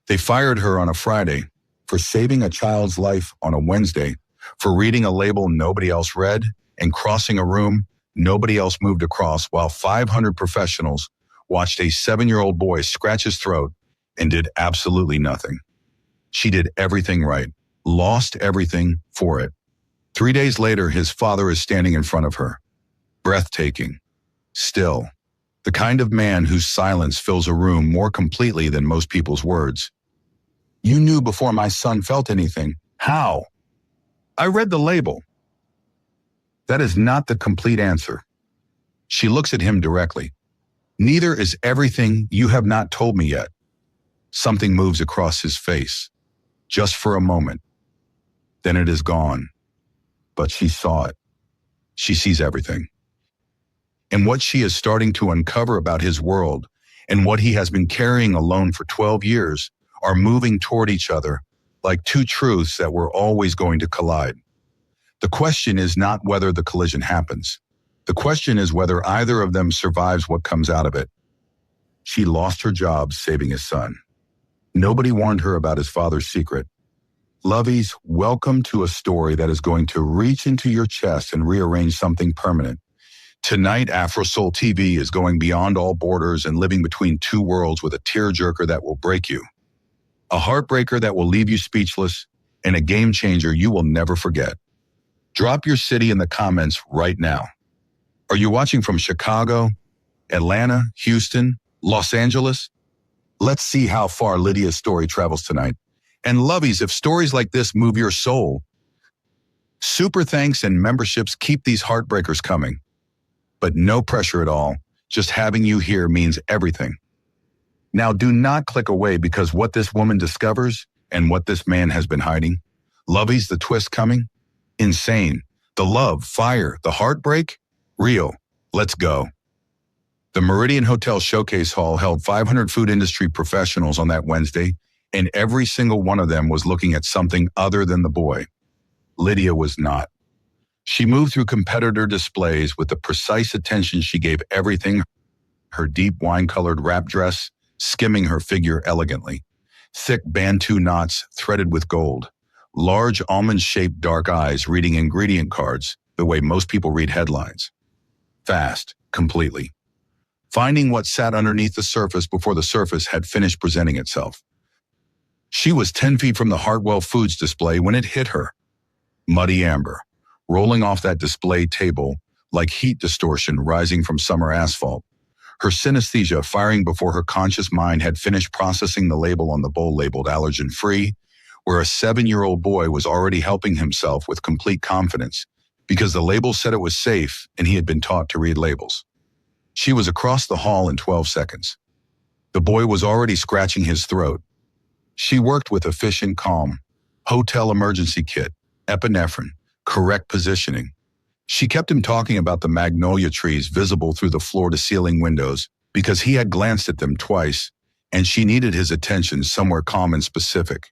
They fired her on a Friday for saving a child's life on a Wednesday, for reading a label nobody else read, and crossing a room nobody else moved across while 500 professionals watched a 7-year-old boy scratch his throat and did absolutely nothing. She did everything right, lost everything for it. 3 days later, his father is standing in front of her. Breathtaking. Still. The kind of man whose silence fills a room more completely than most people's words. You knew before my son felt anything. How? I read the label. That is not the complete answer. She looks at him directly. Neither is everything you have not told me yet. Something moves across his face. Just for a moment. Then it is gone. But she saw it. She sees everything. And what she is starting to uncover about his world and what he has been carrying alone for 12 years are moving toward each other like two truths that were always going to collide. The question is not whether the collision happens. The question is whether either of them survives what comes out of it. She lost her job saving his son. Nobody warned her about his father's secret. Lovies, welcome to a story that is going to reach into your chest and rearrange something permanent. Tonight, Afro-Seoul TV is going beyond all borders and living between two worlds with a tearjerker that will break you. A heartbreaker that will leave you speechless, and a game changer you will never forget. Drop your city in the comments right now. Are you watching from Chicago, Atlanta, Houston, Los Angeles? Let's see how far Lydia's story travels tonight. And lovies, if stories like this move your soul, super thanks and memberships keep these heartbreakers coming. But no pressure at all. Just having you here means everything. Now do not click away because what this woman discovers and what this man has been hiding. Lovies, the twist coming. Insane. The love, fire, the heartbreak. Real. Let's go. The Meridian Hotel Showcase Hall held 500 food industry professionals on that Wednesday, and every single one of them was looking at something other than the boy. Lydia was not. She moved through competitor displays with the precise attention she gave everything, her deep wine-colored wrap dress skimming her figure elegantly, thick bantu knots threaded with gold, large almond-shaped dark eyes reading ingredient cards the way most people read headlines. Fast, completely. Finding what sat underneath the surface before the surface had finished presenting itself. She was 10 feet from the Hartwell Foods display when it hit her. Muddy amber, rolling off that display table like heat distortion rising from summer asphalt. Her synesthesia firing before her conscious mind had finished processing the label on the bowl labeled allergen-free, where a 7-year-old boy was already helping himself with complete confidence because the label said it was safe and he had been taught to read labels. She was across the hall in 12 seconds. The boy was already scratching his throat. She worked with efficient calm, hotel emergency kit, epinephrine, correct positioning. She kept him talking about the magnolia trees visible through the floor-to-ceiling windows because he had glanced at them twice, and she needed his attention somewhere calm and specific.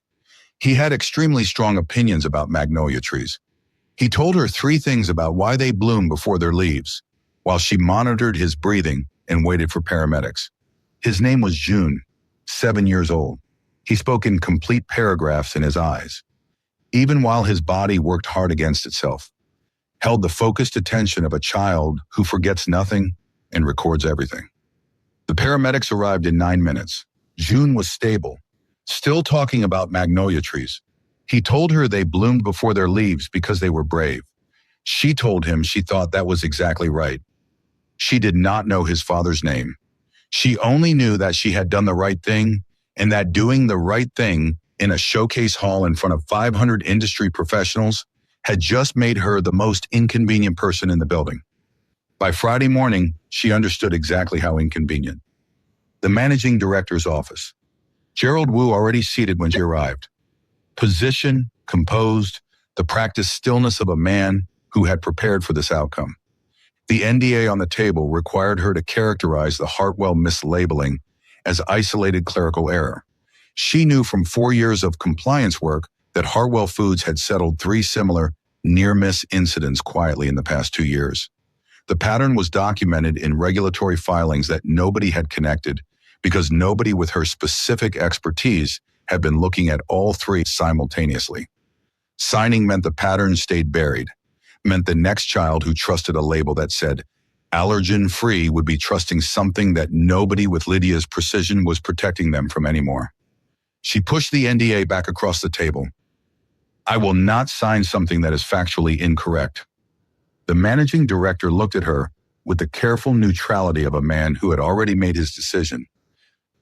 He had extremely strong opinions about magnolia trees. He told her 3 things about why they bloom before their leaves, while she monitored his breathing and waited for paramedics. His name was June, 7 years old. He spoke in complete paragraphs in his eyes, even while his body worked hard against itself, held the focused attention of a child who forgets nothing and records everything. The paramedics arrived in 9 minutes. June was stable, still talking about magnolia trees. He told her they bloomed before their leaves because they were brave. She told him she thought that was exactly right. She did not know his father's name. She only knew that she had done the right thing and that doing the right thing in a showcase hall in front of 500 industry professionals had just made her the most inconvenient person in the building. By Friday morning, she understood exactly how inconvenient. The managing director's office. Gerald Wu already seated when she arrived. Position, composed, the practiced stillness of a man who had prepared for this outcome. The NDA on the table required her to characterize the Hartwell mislabeling as isolated clerical error. She knew from 4 years of compliance work that Hartwell Foods had settled 3 similar near-miss incidents quietly in the past 2 years. The pattern was documented in regulatory filings that nobody had connected because nobody with her specific expertise had been looking at all three simultaneously. Signing meant the pattern stayed buried, meant the next child who trusted a label that said allergen-free would be trusting something that nobody with Lydia's precision was protecting them from anymore. She pushed the NDA back across the table. I will not sign something that is factually incorrect. The managing director looked at her with the careful neutrality of a man who had already made his decision.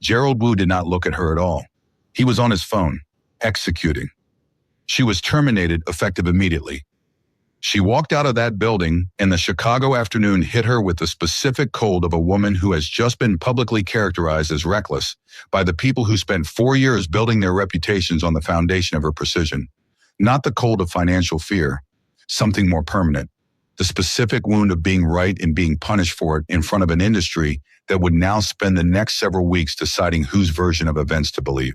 Gerald Wu did not look at her at all. He was on his phone, executing. She was terminated effective immediately. She walked out of that building, and the Chicago afternoon hit her with the specific cold of a woman who has just been publicly characterized as reckless by the people who spent 4 years building their reputations on the foundation of her precision. Not the cold of financial fear, something more permanent. The specific wound of being right and being punished for it in front of an industry that would now spend the next several weeks deciding whose version of events to believe.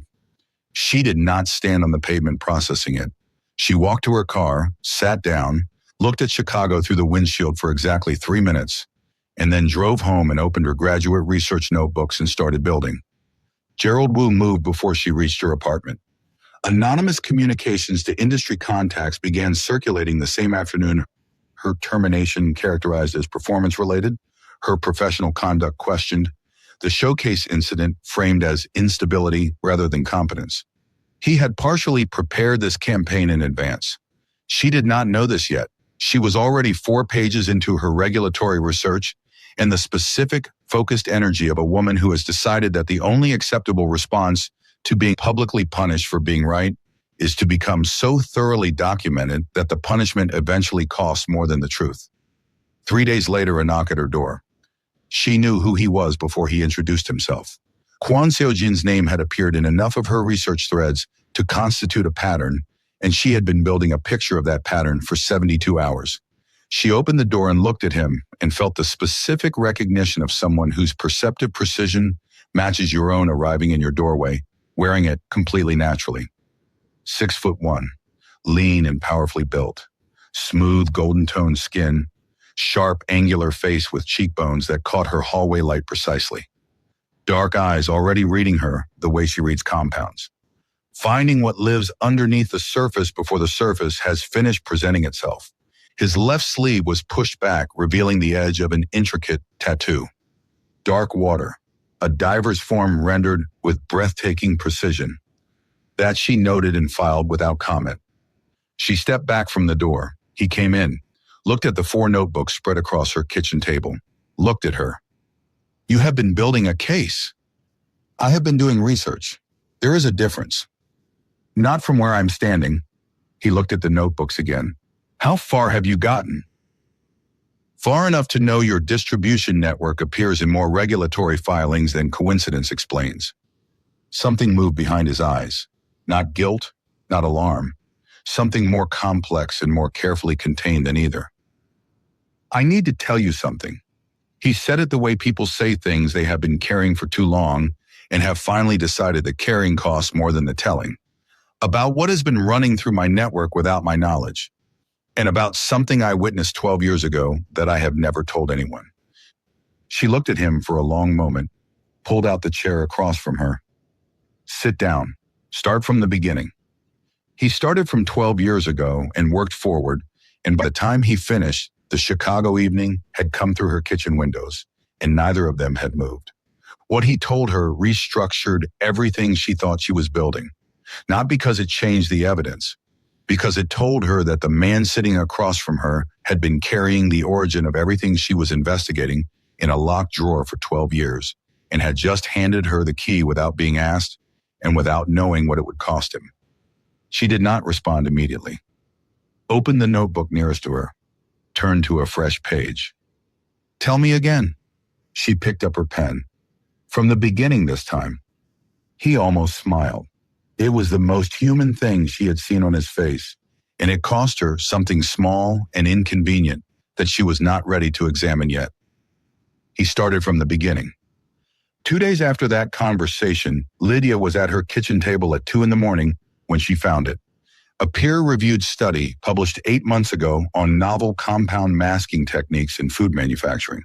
She did not stand on the pavement processing it. She walked to her car, sat down, looked at Chicago through the windshield for exactly 3 minutes, and then drove home and opened her graduate research notebooks and started building. Gerald Wu moved before she reached her apartment. Anonymous communications to industry contacts began circulating the same afternoon. Her termination characterized as performance-related, her professional conduct questioned, the showcase incident framed as instability rather than competence. He had partially prepared this campaign in advance. She did not know this yet. She was already 4 pages into her regulatory research, and the specific, focused energy of a woman who has decided that the only acceptable response to being publicly punished for being right is to become so thoroughly documented that the punishment eventually costs more than the truth. 3 days later, a knock at her door. She knew who he was before he introduced himself. Kwon Seojin's name had appeared in enough of her research threads to constitute a pattern, and she had been building a picture of that pattern for 72 hours. She opened the door and looked at him and felt the specific recognition of someone whose perceptive precision matches your own arriving in your doorway, wearing it completely naturally. 6'1", lean and powerfully built, smooth golden-toned skin, sharp angular face with cheekbones that caught her hallway light precisely. Dark eyes already reading her the way she reads compounds. Finding what lives underneath the surface before the surface has finished presenting itself. His left sleeve was pushed back, revealing the edge of an intricate tattoo. Dark water, a diver's form rendered with breathtaking precision. That she noted and filed without comment. She stepped back from the door. He came in, looked at the 4 notebooks spread across her kitchen table, looked at her. You have been building a case. I have been doing research. There is a difference. Not from where I'm standing. He looked at the notebooks again. How far have you gotten? Far enough to know your distribution network appears in more regulatory filings than coincidence explains. Something moved behind his eyes. Not guilt, not alarm. Something more complex and more carefully contained than either. I need to tell you something. He said it the way people say things they have been carrying for too long and have finally decided the carrying costs more than the telling. About what has been running through my network without my knowledge, and about something I witnessed 12 years ago that I have never told anyone. She looked at him for a long moment, pulled out the chair across from her. Sit down. Start from the beginning. He started from 12 years ago and worked forward, and by the time he finished, the Chicago evening had come through her kitchen windows, and neither of them had moved. What he told her restructured everything she thought she was building, not because it changed the evidence, because it told her that the man sitting across from her had been carrying the origin of everything she was investigating in a locked drawer for 12 years and had just handed her the key without being asked and without knowing what it would cost him. She did not respond immediately. Opened the notebook nearest to her, turned to a fresh page. Tell me again. She picked up her pen. From the beginning this time. He almost smiled. It was the most human thing she had seen on his face, and it cost her something small and inconvenient that she was not ready to examine yet. He started from the beginning. 2 days after that conversation, Lydia was at her kitchen table at 2 a.m. when she found it. A peer-reviewed study published 8 months ago on novel compound masking techniques in food manufacturing.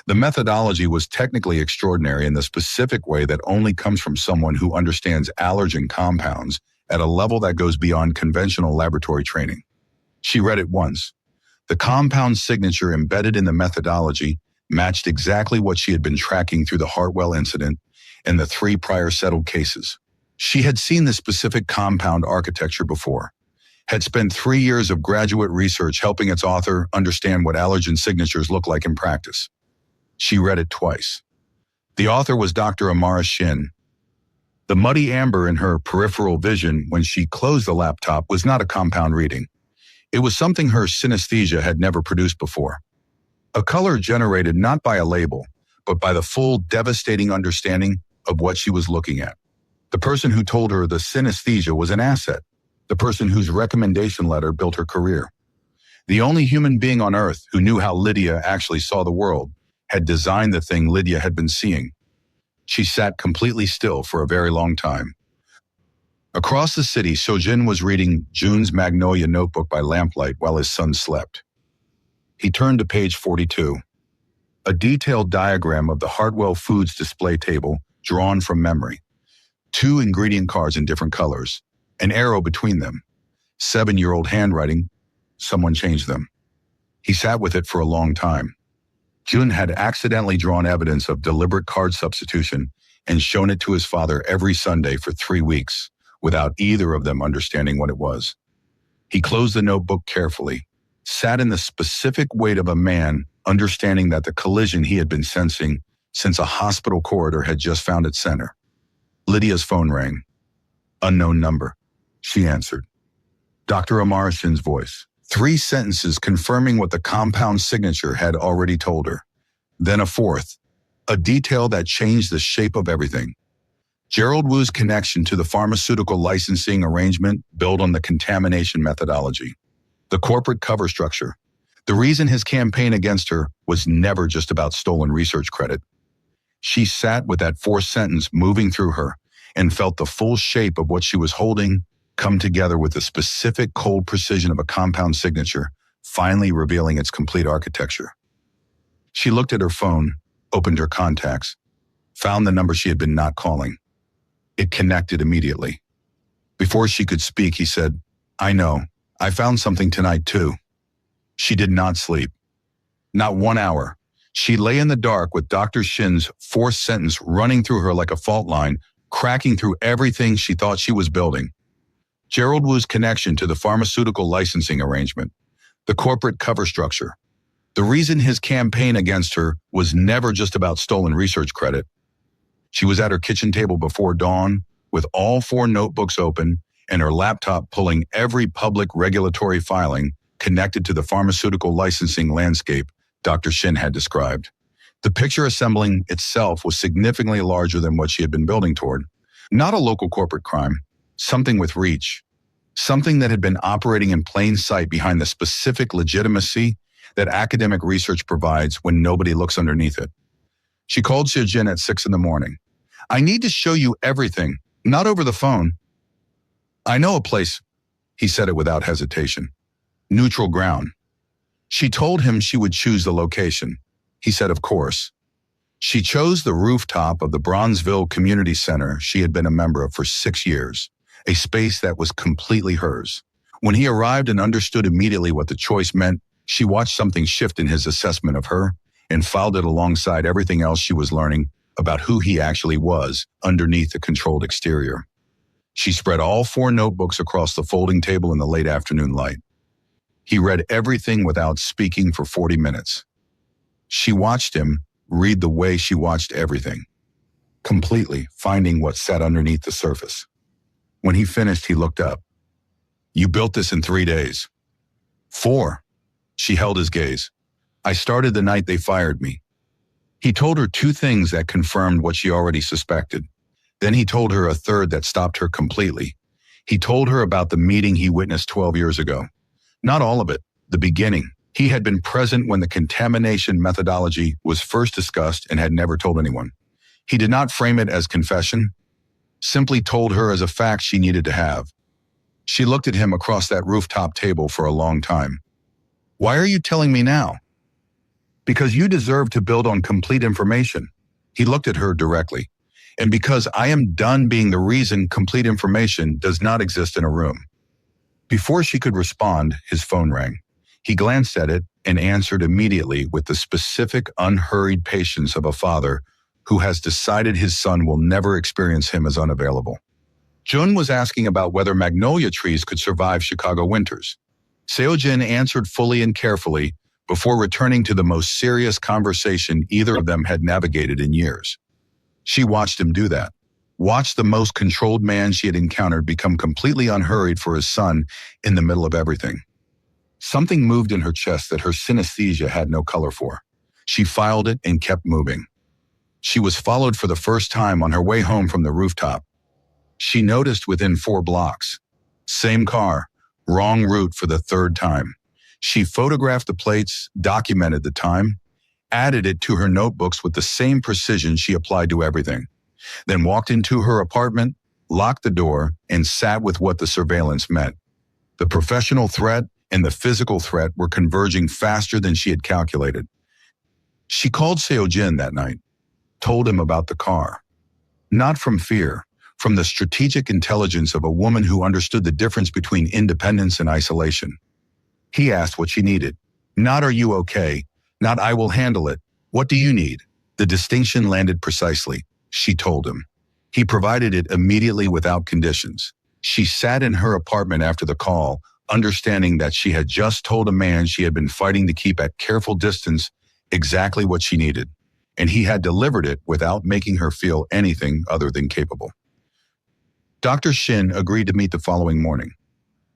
The methodology was technically extraordinary in the specific way that only comes from someone who understands allergen compounds at a level that goes beyond conventional laboratory training. She read it once. The compound signature embedded in the methodology matched exactly what she had been tracking through the Hartwell incident and the 3 prior settled cases. She had seen the specific compound architecture before, had spent 3 years of graduate research helping its author understand what allergen signatures look like in practice. She read it twice. The author was Dr. Amara Shin. The muddy amber in her peripheral vision when she closed the laptop was not a compound reading. It was something her synesthesia had never produced before. A color generated not by a label, but by the full, devastating understanding of what she was looking at. The person who told her the synesthesia was an asset. The person whose recommendation letter built her career. The only human being on earth who knew how Lydia actually saw the world had designed the thing Lydia had been seeing. She sat completely still for a very long time. Across the city, Sojin was reading Jun's Magnolia notebook by lamplight while his son slept. He turned to page 42. A detailed diagram of the Hartwell Foods display table drawn from memory. 2 ingredient cards in different colors. An arrow between them. 7-year-old handwriting. Someone changed them. He sat with it for a long time. Jun had accidentally drawn evidence of deliberate card substitution and shown it to his father every Sunday for 3 weeks, without either of them understanding what it was. He closed the notebook carefully, sat in the specific weight of a man, understanding that the collision he had been sensing since a hospital corridor had just found its center. Lydia's phone rang. Unknown number. She answered. Dr. Amarishin's voice. 3 sentences confirming what the compound signature had already told her. Then a 4th, a detail that changed the shape of everything. Gerald Wu's connection to the pharmaceutical licensing arrangement built on the contamination methodology. The corporate cover structure. The reason his campaign against her was never just about stolen research credit. She sat with that 4th sentence moving through her and felt the full shape of what she was holding come together with the specific cold precision of a compound signature, finally revealing its complete architecture. She looked at her phone, opened her contacts, found the number she had been not calling. It connected immediately. Before she could speak, he said, I know. I found something tonight too. She did not sleep. Not 1 hour. She lay in the dark with Dr. Shin's 4th sentence running through her like a fault line, cracking through everything she thought she was building. Gerald Wu's connection to the pharmaceutical licensing arrangement, the corporate cover structure. The reason his campaign against her was never just about stolen research credit. She was at her kitchen table before dawn, with all 4 notebooks open and her laptop pulling every public regulatory filing connected to the pharmaceutical licensing landscape Dr. Shin had described. The picture assembling itself was significantly larger than what she had been building toward. Not a local corporate crime, something with reach, something that had been operating in plain sight behind the specific legitimacy that academic research provides when nobody looks underneath it. She called Sojin at 6 a.m. I need to show you everything, not over the phone. I know a place, he said it without hesitation. Neutral ground. She told him she would choose the location. He said, of course. She chose the rooftop of the Bronzeville Community Center she had been a member of for 6 years, a space that was completely hers. When he arrived and understood immediately what the choice meant, she watched something shift in his assessment of her and filed it alongside everything else she was learning about who he actually was underneath the controlled exterior. She spread all 4 notebooks across the folding table in the late afternoon light. He read everything without speaking for 40 minutes. She watched him read the way she watched everything, completely finding what sat underneath the surface. When he finished, he looked up. You built this in 3 days. 4. She held his gaze. I started the night they fired me. He told her 2 things that confirmed what she already suspected. Then he told her a third that stopped her completely. He told her about the meeting he witnessed 12 years ago. Not all of it, the beginning. He had been present when the contamination methodology was first discussed and had never told anyone. He did not frame it as confession, simply told her as a fact she needed to have. She looked at him across that rooftop table for a long time. Why are you telling me now? Because you deserve to build on complete information. He looked at her directly. And because I am done being the reason complete information does not exist in a room. Before she could respond, his phone rang. He glanced at it and answered immediately with the specific, unhurried patience of a father who has decided his son will never experience him as unavailable. Jun was asking about whether magnolia trees could survive Chicago winters. Seo-jin answered fully and carefully before returning to the most serious conversation either of them had navigated in years. She watched him do that. Watched the most controlled man she had encountered become completely unhurried for his son in the middle of everything. Something moved in her chest that her synesthesia had no color for. She filed it and kept moving. She was followed for the first time on her way home from the rooftop. She noticed within 4 blocks. Same car, wrong route for the 3rd time. She photographed the plates, documented the time, added it to her notebooks with the same precision she applied to everything, then walked into her apartment, locked the door, and sat with what the surveillance meant. The professional threat and the physical threat were converging faster than she had calculated. She called Seo-jin that night, told him about the car. Not from fear, from the strategic intelligence of a woman who understood the difference between independence and isolation. He asked what she needed. Not "are you okay?" Not "I will handle it." What do you need? The distinction landed precisely. She told him. He provided it immediately without conditions. She sat in her apartment after the call, understanding that she had just told a man she had been fighting to keep at careful distance exactly what she needed, and he had delivered it without making her feel anything other than capable. Dr. Shin agreed to meet the following morning.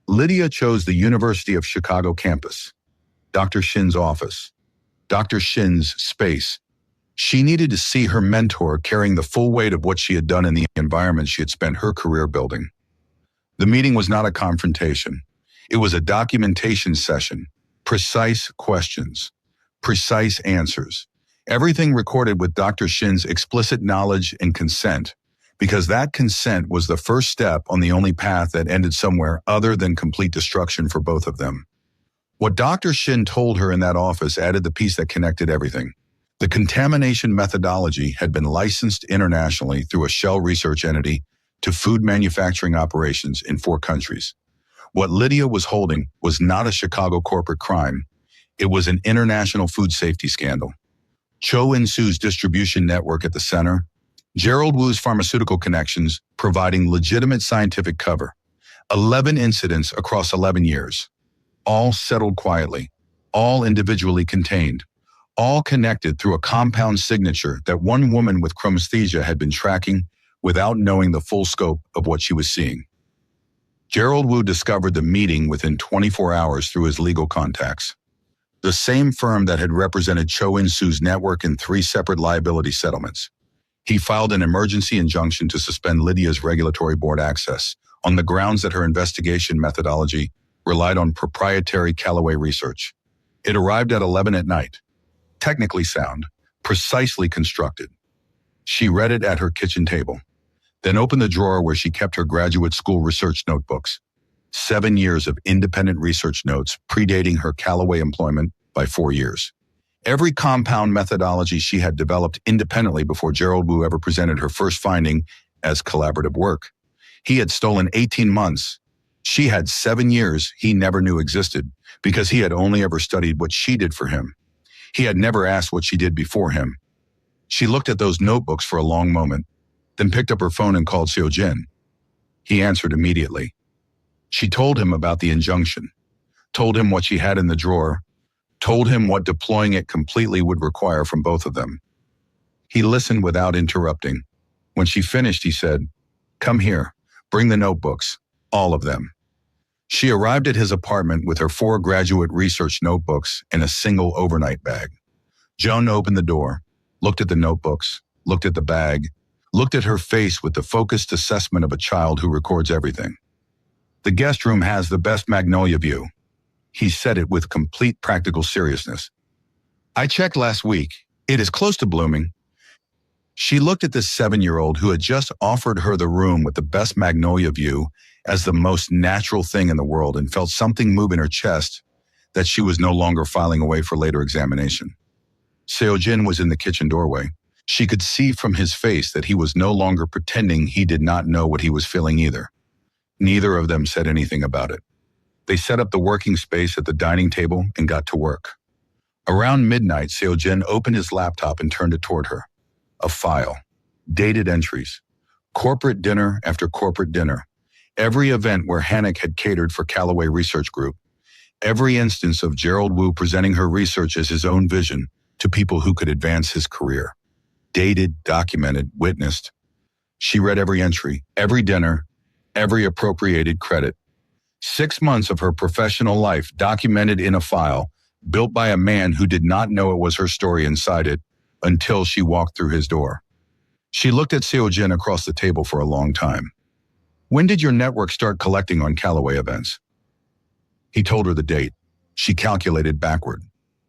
Lydia chose the University of Chicago campus, Dr. Shin's office, Dr. Shin's space. She needed to see her mentor carrying the full weight of what she had done in the environment she had spent her career building. The meeting was not a confrontation. It was a documentation session, precise questions, precise answers, everything recorded with Dr. Shin's explicit knowledge and consent, because that consent was the first step on the only path that ended somewhere other than complete destruction for both of them. What Dr. Shin told her in that office added the piece that connected everything. The contamination methodology had been licensed internationally through a shell research entity to food manufacturing operations in 4 countries. What Lydia was holding was not a Chicago corporate crime. It was an international food safety scandal. Cho In-soo's distribution network at the center, Gerald Wu's pharmaceutical connections providing legitimate scientific cover. 11 incidents across 11 years. All settled quietly, all individually contained, all connected through a compound signature that one woman with chromesthesia had been tracking without knowing the full scope of what she was seeing. Gerald Wu discovered the meeting within 24 hours through his legal contacts. The same firm that had represented Cho In-soo's network in 3 separate liability settlements. He filed an emergency injunction to suspend Lydia's regulatory board access on the grounds that her investigation methodology relied on proprietary Callaway research. It arrived at 11 at night. Technically sound, precisely constructed. She read it at her kitchen table, then opened the drawer where she kept her graduate school research notebooks. 7 years of independent research notes predating her Callaway employment by 4 years. Every compound methodology she had developed independently before Gerald Wu ever presented her first finding as collaborative work. He had stolen 18 months. She had 7 years he never knew existed because he had only ever studied what she did for him. He had never asked what she did before him. She looked at those notebooks for a long moment, then picked up her phone and called Seo-jin. He answered immediately. She told him about the injunction, told him what she had in the drawer, told him what deploying it completely would require from both of them. He listened without interrupting. When she finished, he said, "Come here, bring the notebooks, all of them." She arrived at his apartment with her 4 graduate research notebooks in a single overnight bag. Joan opened the door, looked at the notebooks, looked at the bag, looked at her face with the focused assessment of a child who records everything. "The guest room has the best magnolia view." He said it with complete practical seriousness. "I checked last week. It is close to blooming." She looked at this 7-year-old who had just offered her the room with the best magnolia view as the most natural thing in the world and felt something move in her chest that she was no longer filing away for later examination. Seo-jin was in the kitchen doorway. She could see from his face that he was no longer pretending he did not know what he was feeling either. Neither of them said anything about it. They set up the working space at the dining table and got to work. Around midnight, Seo-jin opened his laptop and turned it toward her. A file. Dated entries. Corporate dinner after corporate dinner. Every event where Hannock had catered for Callaway Research Group. Every instance of Gerald Wu presenting her research as his own vision to people who could advance his career. Dated, documented, witnessed. She read every entry, every dinner, every appropriated credit. 6 months of her professional life documented in a file built by a man who did not know it was her story inside it until she walked through his door. She looked at Seo-jin across the table for a long time. When did your network start collecting on Callaway events? He told her the date. She calculated backward.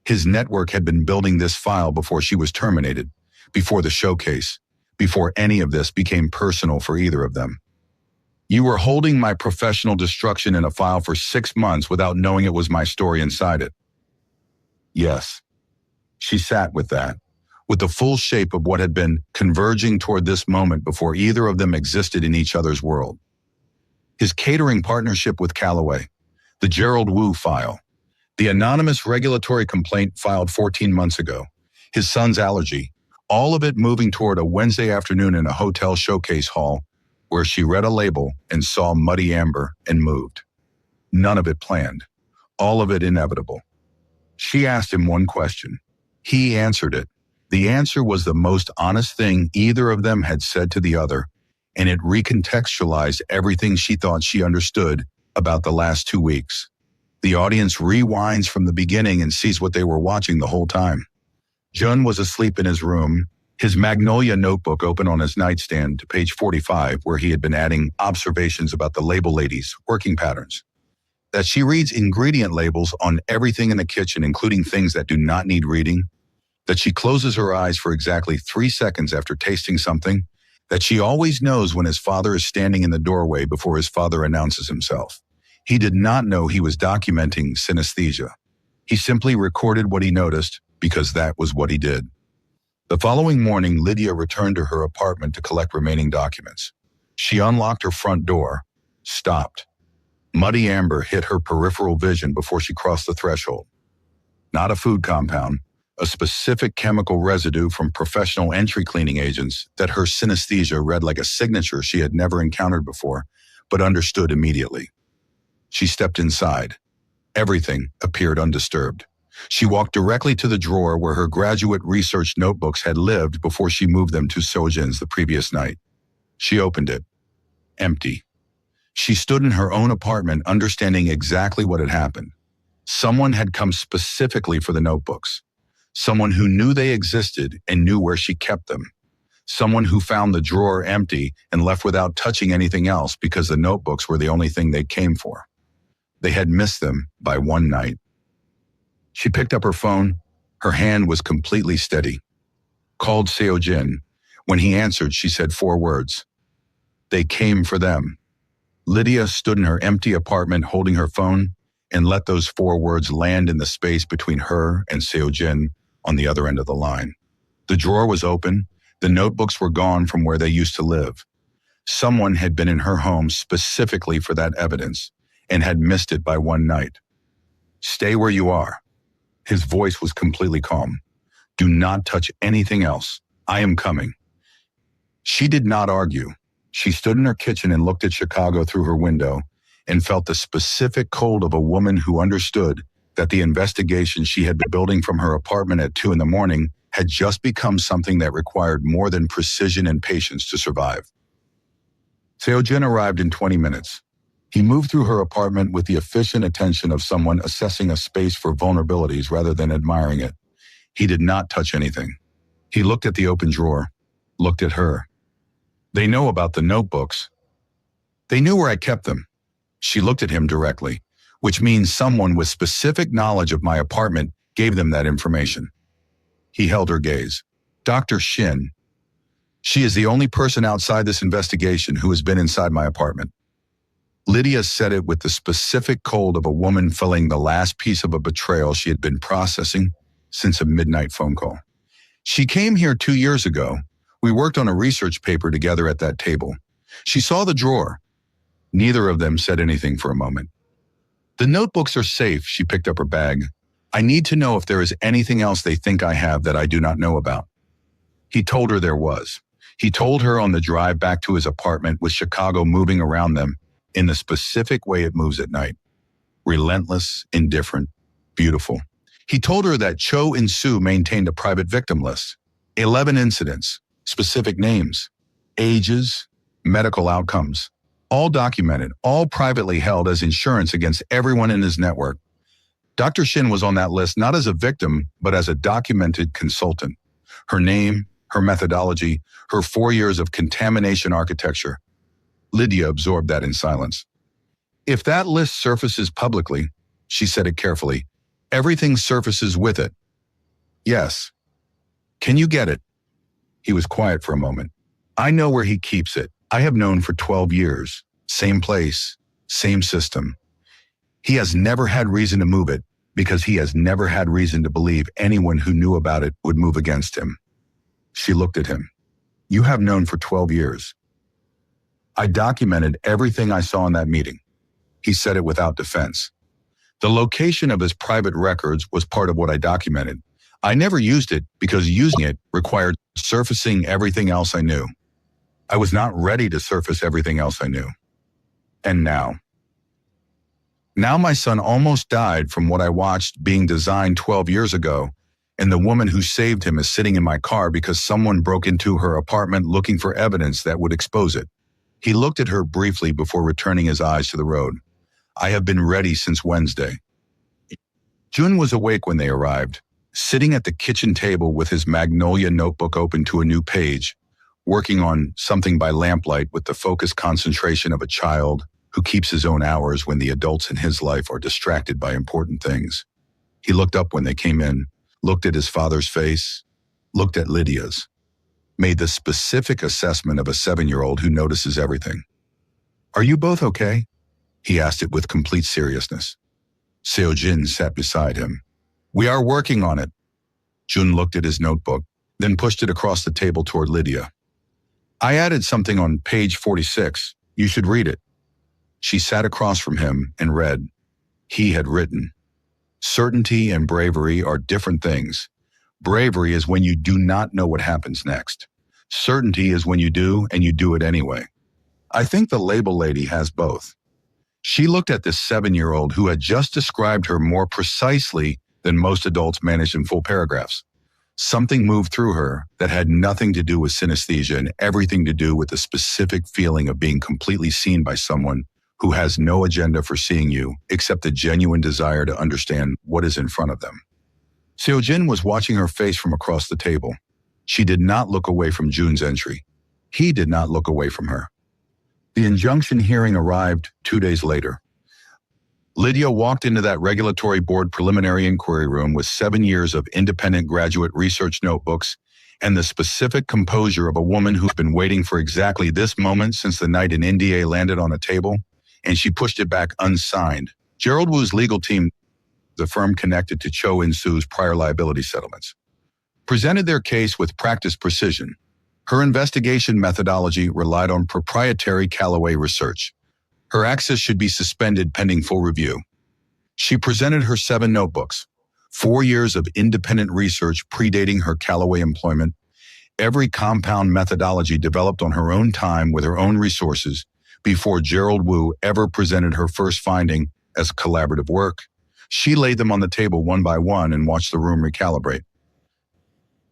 His network had been building this file before she was terminated, before the showcase, before any of this became personal for either of them. You were holding my professional destruction in a file for 6 months without knowing it was my story inside it. Yes. She sat with that, with the full shape of what had been converging toward this moment before either of them existed in each other's world. His catering partnership with Callaway, the Gerald Wu file, the anonymous regulatory complaint filed 14 months ago, his son's allergy, all of it moving toward a Wednesday afternoon in a hotel showcase hall where she read a label and saw muddy amber and moved. None of it planned, all of it inevitable. She asked him one question. He answered it. The answer was the most honest thing either of them had said to the other, and it recontextualized everything she thought she understood about the last 2 weeks. The audience rewinds from the beginning and sees what they were watching the whole time. Jun was asleep in his room, his Magnolia notebook open on his nightstand to page 45, where he had been adding observations about the label lady's working patterns. That she reads ingredient labels on everything in the kitchen, including things that do not need reading. That she closes her eyes for exactly 3 seconds after tasting something. That she always knows when his father is standing in the doorway before his father announces himself. He did not know he was documenting synesthesia. He simply recorded what he noticed because that was what he did. The following morning, Lydia returned to her apartment to collect remaining documents. She unlocked her front door, stopped. Muddy amber hit her peripheral vision before she crossed the threshold. Not a food compound, a specific chemical residue from professional entry cleaning agents that her synesthesia read like a signature she had never encountered before, but understood immediately. She stepped inside. Everything appeared undisturbed. She walked directly to the drawer where her graduate research notebooks had lived before she moved them to Seo-jin's the previous night. She opened it. Empty. She stood in her own apartment, understanding exactly what had happened. Someone had come specifically for the notebooks. Someone who knew they existed and knew where she kept them. Someone who found the drawer empty and left without touching anything else because the notebooks were the only thing they came for. They had missed them by one night. She picked up her phone. Her hand was completely steady. Called Seo-jin. When he answered, she said 4 words. They came for them. Lydia stood in her empty apartment holding her phone and let those 4 words land in the space between her and Seo-jin on the other end of the line. The drawer was open. The notebooks were gone from where they used to live. Someone had been in her home specifically for that evidence and had missed it by one night. Stay where you are. His voice was completely calm. Do not touch anything else. I am coming. She did not argue. She stood in her kitchen and looked at Chicago through her window and felt the specific cold of a woman who understood that the investigation she had been building from her apartment at 2 a.m. had just become something that required more than precision and patience to survive. Seo-jin arrived in 20 minutes. He moved through her apartment with the efficient attention of someone assessing a space for vulnerabilities rather than admiring it. He did not touch anything. He looked at the open drawer, looked at her. They know about the notebooks. They knew where I kept them. She looked at him directly, which means someone with specific knowledge of my apartment gave them that information. He held her gaze. Dr. Shin. She is the only person outside this investigation who has been inside my apartment. Lydia said it with the specific cold of a woman filling the last piece of a betrayal she had been processing since a midnight phone call. She came here 2 years ago. We worked on a research paper together at that table. She saw the drawer. Neither of them said anything for a moment. The notebooks are safe. She picked up her bag. I need to know if there is anything else they think I have that I do not know about. He told her there was. He told her on the drive back to his apartment with Chicago moving around them in the specific way it moves at night. Relentless, indifferent, beautiful. He told her that Cho In-soo maintained a private victim list. 11 incidents, specific names, ages, medical outcomes, all documented, all privately held as insurance against everyone in his network. Dr. Shin was on that list not as a victim, but as a documented consultant. Her name, her methodology, her 4 years of contamination architecture. Lydia absorbed that in silence. If that list surfaces publicly, she said it carefully, everything surfaces with it. Yes. Can you get it? He was quiet for a moment. I know where he keeps it. I have known for 12 years. Same place, same system. He has never had reason to move it because he has never had reason to believe anyone who knew about it would move against him. She looked at him. You have known for 12 years. I documented everything I saw in that meeting. He said it without defense. The location of his private records was part of what I documented. I never used it because using it required surfacing everything else I knew. I was not ready to surface everything else I knew. And now my son almost died from what I watched being designed 12 years ago, and the woman who saved him is sitting in my car because someone broke into her apartment looking for evidence that would expose it. He looked at her briefly before returning his eyes to the road. I have been ready since Wednesday. Jun was awake when they arrived, sitting at the kitchen table with his Magnolia notebook open to a new page, working on something by lamplight with the focused concentration of a child who keeps his own hours when the adults in his life are distracted by important things. He looked up when they came in, looked at his father's face, looked at Lydia's, made the specific assessment of a 7-year-old who notices everything. Are you both okay? He asked it with complete seriousness. Seo-jin sat beside him. We are working on it. Jun looked at his notebook, then pushed it across the table toward Lydia. I added something on page 46. You should read it. She sat across from him and read. He had written, certainty and bravery are different things. Bravery is when you do not know what happens next. Certainty is when you do and you do it anyway. I think the label lady has both. She looked at this 7-year-old who had just described her more precisely than most adults manage in full paragraphs. Something moved through her that had nothing to do with synesthesia and everything to do with the specific feeling of being completely seen by someone who has no agenda for seeing you except the genuine desire to understand what is in front of them. Seo-jin was watching her face from across the table. She did not look away from Jun's entry. He did not look away from her. The injunction hearing arrived 2 days later. Lydia walked into that regulatory board preliminary inquiry room with 7 years of independent graduate research notebooks and the specific composure of a woman who's been waiting for exactly this moment since the night an NDA landed on a table, and she pushed it back unsigned. Gerald Woo's legal team, the firm connected to Cho In-soo's prior liability settlements, presented their case with practiced precision. Her investigation methodology relied on proprietary Callaway research. Her access should be suspended pending full review. She presented her 7 notebooks, 4 years of independent research predating her Callaway employment, every compound methodology developed on her own time with her own resources before Gerald Woo ever presented her first finding as collaborative work. She laid them on the table one by one and watched the room recalibrate.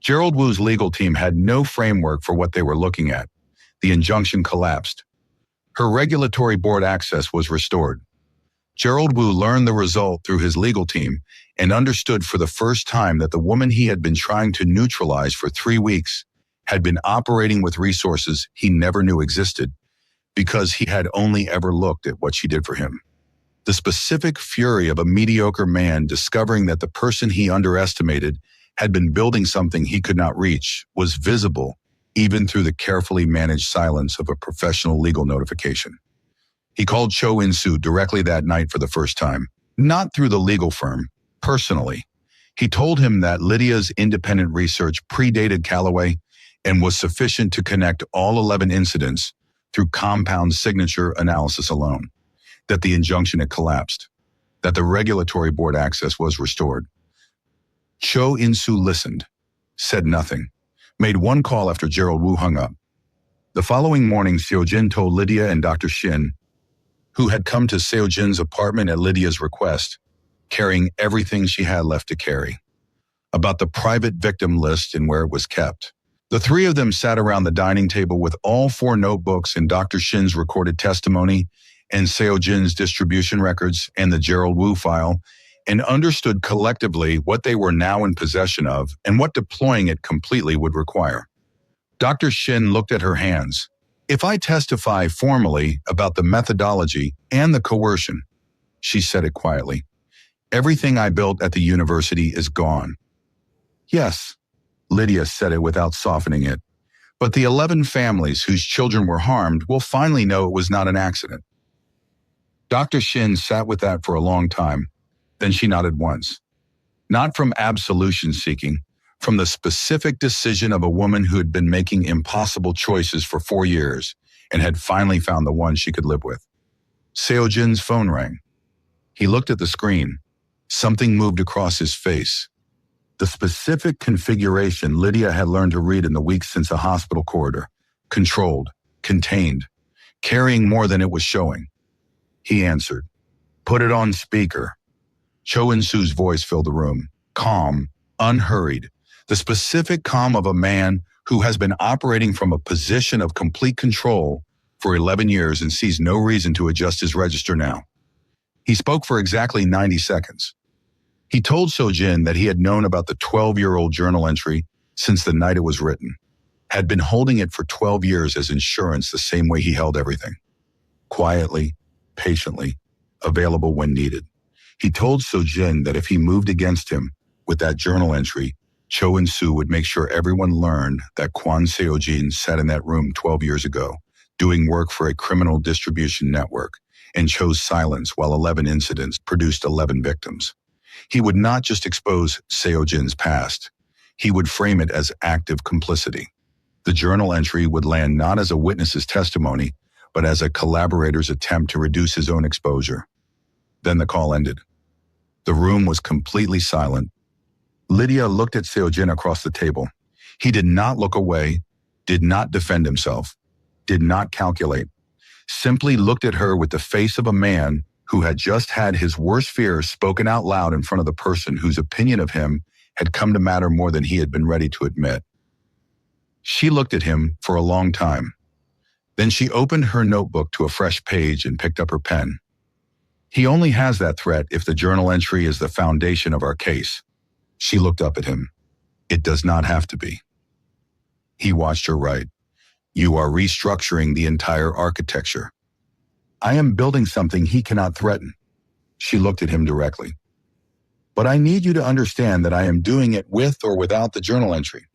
Gerald Woo's legal team had no framework for what they were looking at. The injunction collapsed. Her regulatory board access was restored. Gerald Woo learned the result through his legal team and understood for the first time that the woman he had been trying to neutralize for 3 weeks had been operating with resources he never knew existed because he had only ever looked at what she did for him. The specific fury of a mediocre man discovering that the person he underestimated had been building something he could not reach was visible even through the carefully managed silence of a professional legal notification. He called Cho In-soo directly that night for the first time, not through the legal firm, personally. He told him that Lydia's independent research predated Calloway and was sufficient to connect all 11 incidents through compound signature analysis alone, that the injunction had collapsed, that the regulatory board access was restored. Cho In-soo listened, said nothing, made one call after Gerald Wu hung up. The following morning, Seo-jin told Lydia and Dr. Shin, who had come to Seo-jin's apartment at Lydia's request, carrying everything she had left to carry, about the private victim list and where it was kept. The three of them sat around the dining table with all 4 notebooks and Dr. Shin's recorded testimony and Seo-jin's distribution records and the Gerald Wu file, and understood collectively what they were now in possession of and what deploying it completely would require. Dr. Shin looked at her hands. "If I testify formally about the methodology and the coercion," she said it quietly, "everything I built at the university is gone." "Yes," Lydia said it without softening it, "but the 11 families whose children were harmed will finally know it was not an accident." Dr. Shin sat with that for a long time. Then she nodded once. Not from absolution seeking, from the specific decision of a woman who had been making impossible choices for 4 years and had finally found the one she could live with. Seo-jin's phone rang. He looked at the screen. Something moved across his face. The specific configuration Lydia had learned to read in the weeks since the hospital corridor. Controlled, contained, carrying more than it was showing. He answered. "Put it on speaker." Cho In-soo's voice filled the room. Calm, unhurried. The specific calm of a man who has been operating from a position of complete control for 11 years and sees no reason to adjust his register now. He spoke for exactly 90 seconds. He told Seo-jin that he had known about the 12-year-old journal entry since the night it was written, had been holding it for 12 years as insurance the same way he held everything. Quietly, patiently, available when needed. He told Seo-jin that if he moved against him with that journal entry, Cho In-soo would make sure everyone learned that Kwon Seo-jin sat in that room 12 years ago, doing work for a criminal distribution network, and chose silence while 11 incidents produced 11 victims. He would not just expose Seo-jin's past. He would frame it as active complicity. The journal entry would land not as a witness's testimony, but as a collaborator's attempt to reduce his own exposure. Then the call ended. The room was completely silent. Lydia looked at Seo-jin across the table. He did not look away, did not defend himself, did not calculate, simply looked at her with the face of a man who had just had his worst fears spoken out loud in front of the person whose opinion of him had come to matter more than he had been ready to admit. She looked at him for a long time. Then she opened her notebook to a fresh page and picked up her pen. "He only has that threat if the journal entry is the foundation of our case." She looked up at him. "It does not have to be." He watched her write. "You are restructuring the entire architecture." "I am building something he cannot threaten." She looked at him directly. "But I need you to understand that I am doing it with or without the journal entry.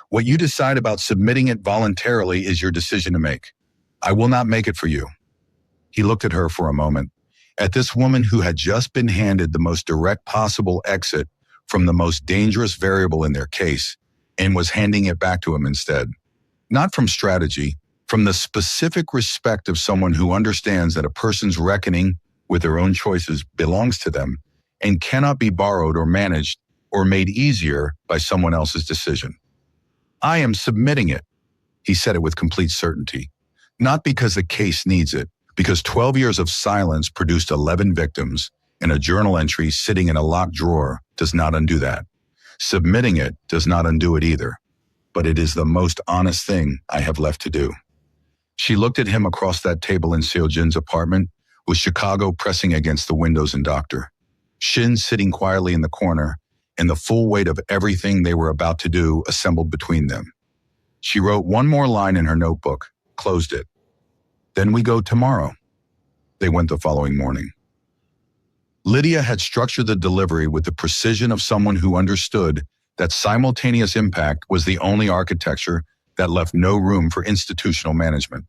What you decide about submitting it voluntarily is your decision to make. I will not make it for you." He looked at her for a moment, at this woman who had just been handed the most direct possible exit from the most dangerous variable in their case, and was handing it back to him instead. Not from strategy, from the specific respect of someone who understands that a person's reckoning with their own choices belongs to them and cannot be borrowed or managed or made easier by someone else's decision. "I am submitting it," he said it with complete certainty, not because the case needs it, because 12 years of silence produced 11 victims, and a journal entry sitting in a locked drawer does not undo that. Submitting it does not undo it either, but it is the most honest thing I have left to do. She looked at him across that table in Seo-jin's apartment, with Chicago pressing against the windows and Dr. Shin sitting quietly in the corner, and the full weight of everything they were about to do assembled between them. She wrote one more line in her notebook, closed it. "Then we go tomorrow." They went the following morning. Lydia had structured the delivery with the precision of someone who understood that simultaneous impact was the only architecture that left no room for institutional management.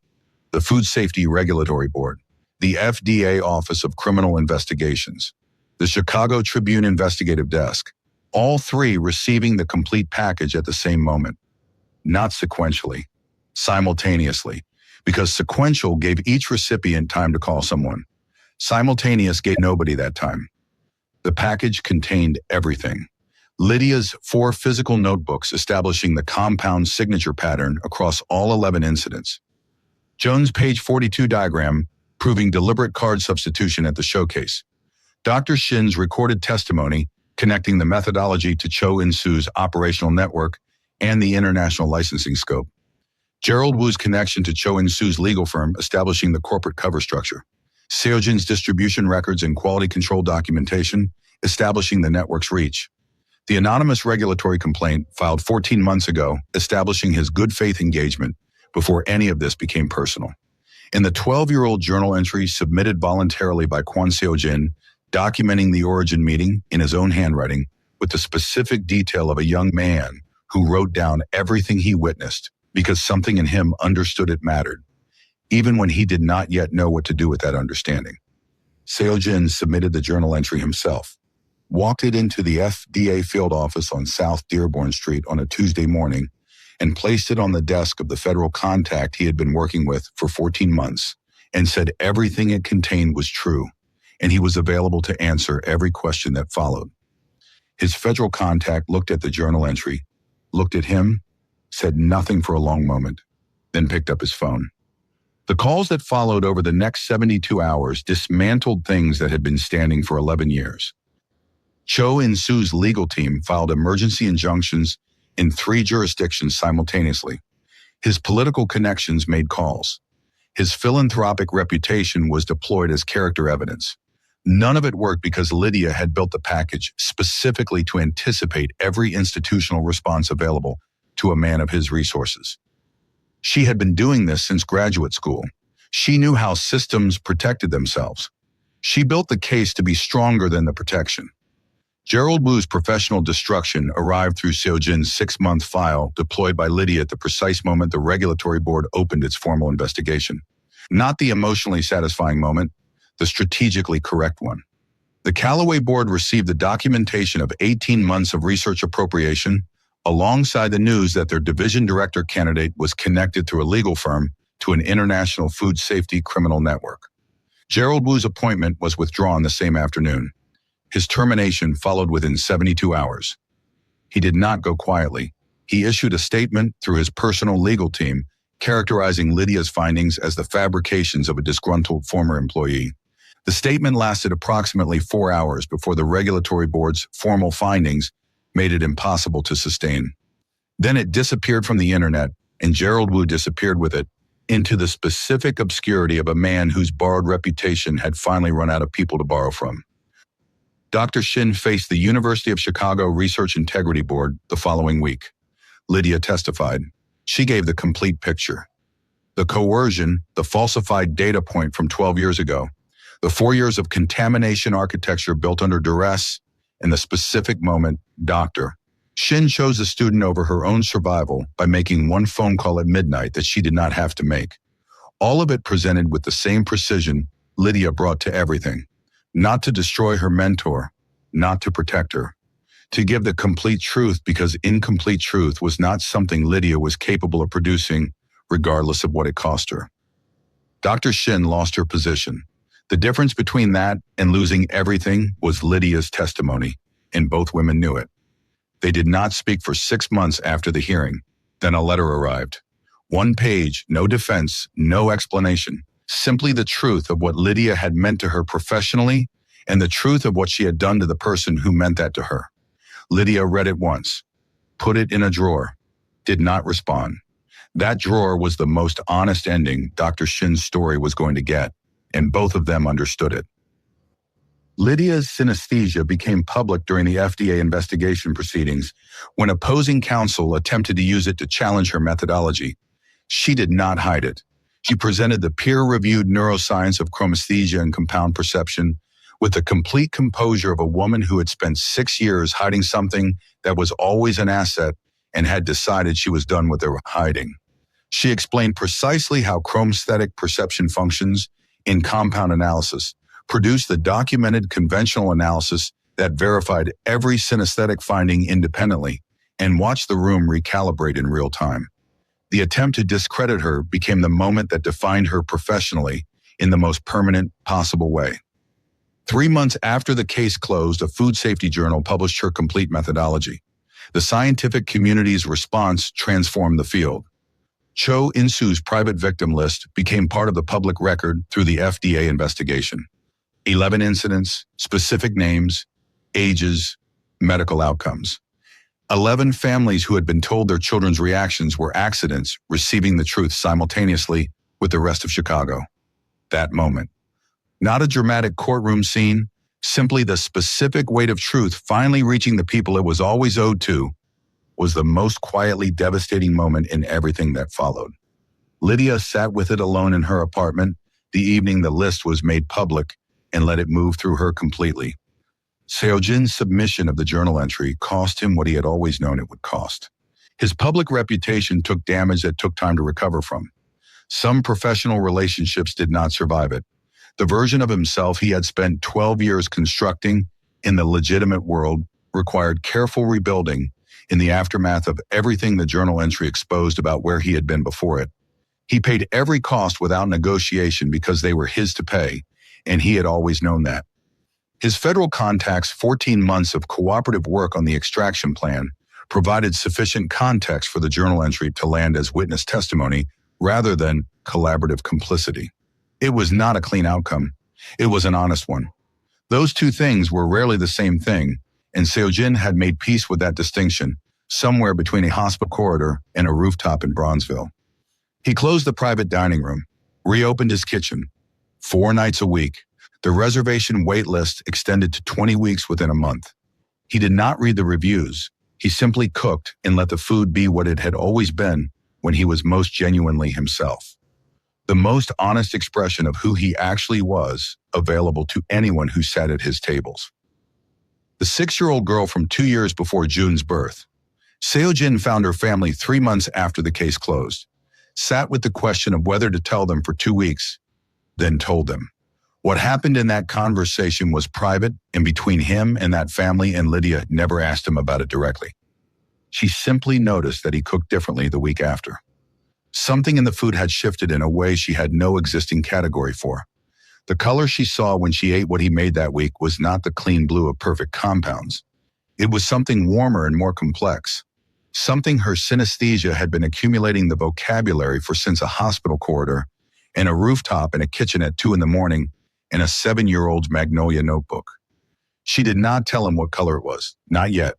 The Food Safety Regulatory Board, the FDA Office of Criminal Investigations, the Chicago Tribune Investigative Desk, all three receiving the complete package at the same moment. Not sequentially, simultaneously, because sequential gave each recipient time to call someone. Simultaneous gave nobody that time. The package contained everything. Lydia's 4 physical notebooks establishing the compound signature pattern across all 11 incidents. Jones' page 42 diagram proving deliberate card substitution at the showcase. Dr. Shin's recorded testimony connecting the methodology to Cho In-soo's operational network and the international licensing scope. Gerald Wu's connection to Cho In-soo's legal firm establishing the corporate cover structure. Seojin's distribution records and quality control documentation establishing the network's reach. The anonymous regulatory complaint filed 14 months ago establishing his good faith engagement before any of this became personal. In the 12-year-old journal entry submitted voluntarily by Kwon Seojin, documenting the origin meeting in his own handwriting with the specific detail of a young man who wrote down everything he witnessed because something in him understood it mattered, even when he did not yet know what to do with that understanding. Seojin submitted the journal entry himself, walked it into the FDA field office on South Dearborn Street on a Tuesday morning, and placed it on the desk of the federal contact he had been working with for 14 months, and said everything it contained was true, and he was available to answer every question that followed. His federal contact looked at the journal entry, looked at him, said nothing for a long moment, then picked up his phone. The calls that followed over the next 72 hours dismantled things that had been standing for 11 years. Cho In-soo's legal team filed emergency injunctions in 3 jurisdictions simultaneously. His political connections made calls. His philanthropic reputation was deployed as character evidence. None of it worked because Lydia had built the package specifically to anticipate every institutional response available to a man of his resources. She had been doing this since graduate school. She knew how systems protected themselves. She built the case to be stronger than the protection. Gerald Wu's professional destruction arrived through Seojin's 6-month file deployed by Lydia at the precise moment the regulatory board opened its formal investigation. Not the emotionally satisfying moment, the strategically correct one. The Callaway board received the documentation of 18 months of research appropriation, alongside the news that their division director candidate was connected through a legal firm to an international food safety criminal network. Gerald Wu's appointment was withdrawn the same afternoon. His termination followed within 72 hours. He did not go quietly. He issued a statement through his personal legal team, characterizing Lydia's findings as the fabrications of a disgruntled former employee. The statement lasted approximately 4 hours before the regulatory board's formal findings made it impossible to sustain. Then it disappeared from the internet, and Gerald Wu disappeared with it into the specific obscurity of a man whose borrowed reputation had finally run out of people to borrow from. Dr. Shin faced the University of Chicago Research Integrity Board the following week. Lydia testified. She gave the complete picture. The coercion, the falsified data point from 12 years ago, the 4 years of contamination architecture built under duress, and the specific moment, Dr. Shin chose a student over her own survival by making one phone call at midnight that she did not have to make. All of it presented with the same precision Lydia brought to everything. Not to destroy her mentor, not to protect her. To give the complete truth because incomplete truth was not something Lydia was capable of producing, regardless of what it cost her. Dr. Shin lost her position. The difference between that and losing everything was Lydia's testimony, and both women knew it. They did not speak for 6 months after the hearing. Then a letter arrived. 1 page, no defense, no explanation. Simply the truth of what Lydia had meant to her professionally and the truth of what she had done to the person who meant that to her. Lydia read it once, put it in a drawer, did not respond. That drawer was the most honest ending Dr. Shin's story was going to get, and both of them understood it. Lydia's synesthesia became public during the FDA investigation proceedings when opposing counsel attempted to use it to challenge her methodology. She did not hide it. She presented the peer-reviewed neuroscience of chromesthesia and compound perception with the complete composure of a woman who had spent 6 years hiding something that was always an asset and had decided she was done with her hiding. She explained precisely how chromesthetic perception functions in compound analysis, produced the documented conventional analysis that verified every synesthetic finding independently and watched the room recalibrate in real time. The attempt to discredit her became the moment that defined her professionally in the most permanent possible way. 3 months after the case closed, a food safety journal published her complete methodology. The scientific community's response transformed the field. Cho In-soo's private victim list became part of the public record through the FDA investigation. 11 incidents, specific names, ages, medical outcomes. 11 families who had been told their children's reactions were accidents receiving the truth simultaneously with the rest of Chicago. That moment. Not a dramatic courtroom scene, simply the specific weight of truth finally reaching the people it was always owed to, was the most quietly devastating moment in everything that followed. Lydia sat with it alone in her apartment the evening the list was made public and let it move through her completely. Seo-jin's submission of the journal entry cost him what he had always known it would cost. His public reputation took damage that took time to recover from. Some professional relationships did not survive it. The version of himself he had spent 12 years constructing in the legitimate world required careful rebuilding in the aftermath of everything the journal entry exposed about where he had been before it. He paid every cost without negotiation because they were his to pay, and he had always known that. His federal contacts' 14 months of cooperative work on the extraction plan provided sufficient context for the journal entry to land as witness testimony rather than collaborative complicity. It was not a clean outcome. It was an honest one. Those two things were rarely the same thing, and Seo-jin had made peace with that distinction, somewhere between a hospital corridor and a rooftop in Bronzeville. He closed the private dining room, reopened his kitchen. 4 nights a week. The reservation wait list extended to 20 weeks within a month. He did not read the reviews. He simply cooked and let the food be what it had always been when he was most genuinely himself. The most honest expression of who he actually was, available to anyone who sat at his tables. The 6-year-old girl from 2 years before Jun's birth. Seo-jin found her family 3 months after the case closed, sat with the question of whether to tell them for 2 weeks, then told them. What happened in that conversation was private and between him and that family, and Lydia never asked him about it directly. She simply noticed that he cooked differently the week after. Something in the food had shifted in a way she had no existing category for. The color she saw when she ate what he made that week was not the clean blue of perfect compounds. It was something warmer and more complex. Something her synesthesia had been accumulating the vocabulary for since a hospital corridor and a rooftop and a kitchen at 2 a.m. and a 7-year-old's Magnolia notebook. She did not tell him what color it was, not yet.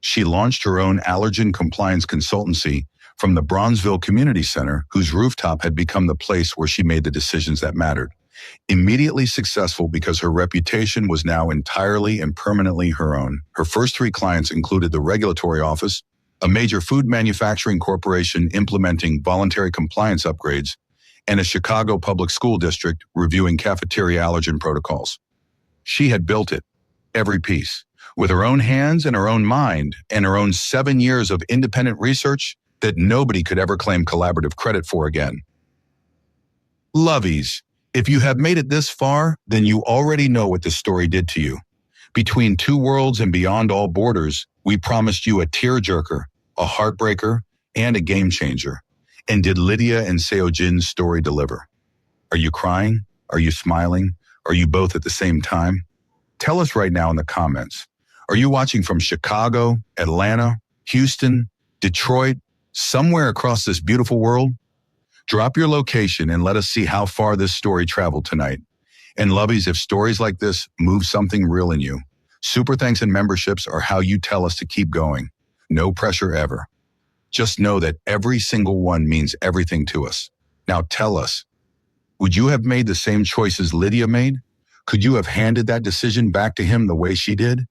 She launched her own allergen compliance consultancy from the Bronzeville Community Center, whose rooftop had become the place where she made the decisions that mattered. Immediately successful because her reputation was now entirely and permanently her own. Her first 3 clients included the regulatory office, a major food manufacturing corporation implementing voluntary compliance upgrades, and a Chicago public school district reviewing cafeteria allergen protocols. She had built it, every piece, with her own hands and her own mind and her own 7 years of independent research that nobody could ever claim collaborative credit for again. Lovies, if you have made it this far, then you already know what this story did to you. Between 2 worlds and beyond all borders, we promised you a tearjerker, a heartbreaker, and a game changer. And did Lydia and Seo-jin's story deliver? Are you crying? Are you smiling? Are you both at the same time? Tell us right now in the comments. Are you watching from Chicago, Atlanta, Houston, Detroit, somewhere across this beautiful world? Drop your location and let us see how far this story traveled tonight. And lovies, if stories like this move something real in you, super thanks and memberships are how you tell us to keep going. No pressure ever. Just know that every single one means everything to us. Now tell us, would you have made the same choices Lydia made? Could you have handed that decision back to him the way she did?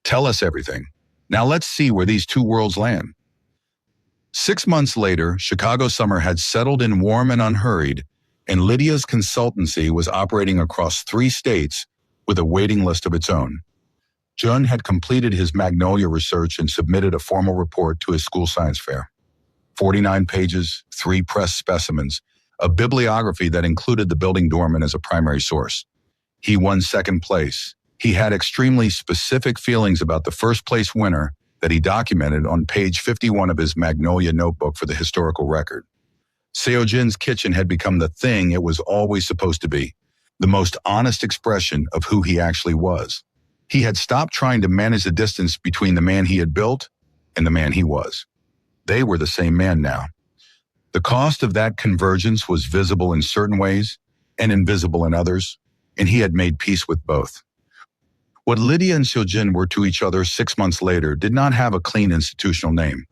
Tell us everything. Now let's see where these 2 worlds land. 6 months later, Chicago summer had settled in warm and unhurried, and Lydia's consultancy was operating across 3 states with a waiting list of its own. Jun had completed his Magnolia research and submitted a formal report to his school science fair. 49 pages, 3 pressed specimens, a bibliography that included the building doorman as a primary source. He won 2nd place, He had extremely specific feelings about the first place winner that he documented on page 51 of his Magnolia notebook for the historical record. Seo-jin's kitchen had become the thing it was always supposed to be, the most honest expression of who he actually was. He had stopped trying to manage the distance between the man he had built and the man he was. They were the same man now. The cost of that convergence was visible in certain ways and invisible in others, and he had made peace with both. What Lydia and Seo-jin were to each other 6 months later did not have a clean institutional name.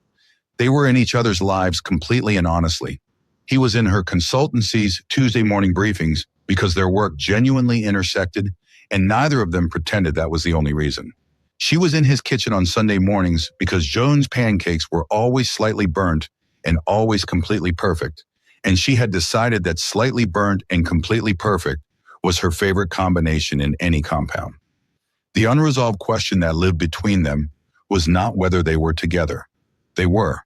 They were in each other's lives completely and honestly. He was in her consultancy's Tuesday morning briefings because their work genuinely intersected, and neither of them pretended that was the only reason. She was in his kitchen on Sunday mornings because Joan's pancakes were always slightly burnt and always completely perfect, and she had decided that slightly burnt and completely perfect was her favorite combination in any compound. The unresolved question that lived between them was not whether they were together. They were.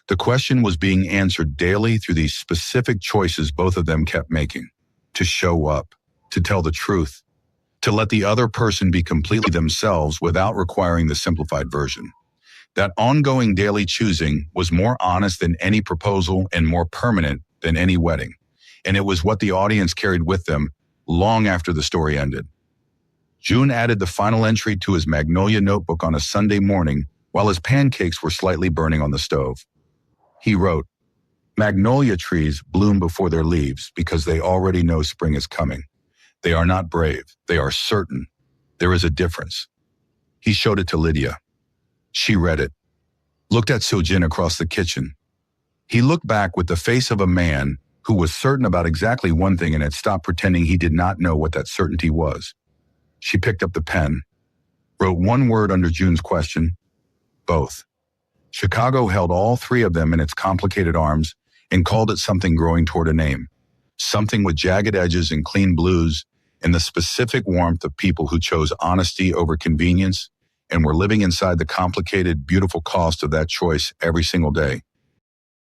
The question was being answered daily through these specific choices both of them kept making. To show up, to tell the truth, to let the other person be completely themselves without requiring the simplified version. That ongoing daily choosing was more honest than any proposal and more permanent than any wedding. And it was what the audience carried with them long after the story ended. June added the final entry to his Magnolia notebook on a Sunday morning while his pancakes were slightly burning on the stove. He wrote, "Magnolia trees bloom before their leaves because they already know spring is coming. They are not brave. They are certain. There is a difference." He showed it to Lydia. She read it, looked at Seo-jin across the kitchen. He looked back with the face of a man who was certain about exactly one thing and had stopped pretending he did not know what that certainty was. She picked up the pen, wrote one word under June's question, both. Chicago held all three of them in its complicated arms and called it something growing toward a name, something with jagged edges and clean blues and the specific warmth of people who chose honesty over convenience and were living inside the complicated, beautiful cost of that choice every single day.